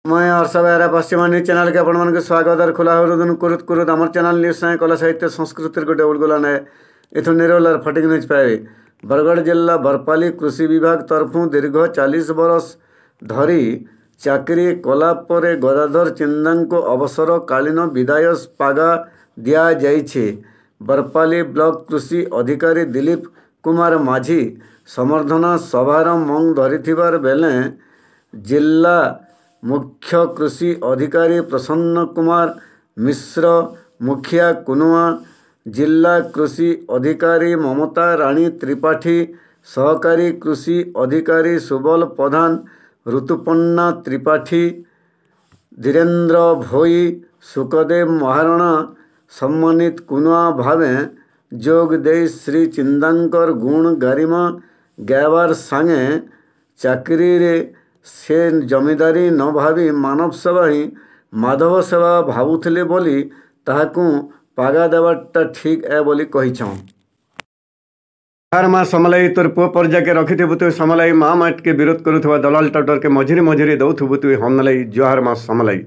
मैं हर्ष बेहरा पश्चिम news channel के आपण स्वागत और खुला हरुदन कुरुत कुरुत आम चैनल न्यूज साए कला साहित्य संस्कृति गोटे उलगुला ने इथु निरोलार फटिक न्यूज पाए। बरगढ़ जिला बरपाली कृषि विभाग तरफु दीर्घ 40 बरस धरी चाकरी कला परे गदाधर चिंदा को अवसरकालीन विदाय पागा दिया जाइछे। बरपाली ब्लॉक कृषि अधिकारी दिलीप कुमार माझी समर्धना सभार मंग धरिथिबार बेले जिला मुख्य कृषि अधिकारी प्रसन्न कुमार मिश्र, मुखिया कुनुआ, जिला कृषि अधिकारी ममता राणी त्रिपाठी, सहकारी कृषि अधिकारी सुबल प्रधान, ऋतुपन्ना त्रिपाठी, धीरेन्द्र भोई, सुखदेव महारणा सम्मानित कुनुआ भावे जोग दे श्री चिंदांकर गुण गारिमा गायबार सांगे चाकरी रे से जमीदारी न भावी मानव सेवा ही माधव सेवा भावुले बोली ताहाकू पागा देवाटा ठीक है बोली कहिछौं। माँ समलाई तोर पुओ पर्जा के रखिथबु तु समलाई माँ माट के विरोध करुवा दलाल टाउटर के मझिरे मझिरे दौथबु तु हमलाई जुहार माँ समलाई।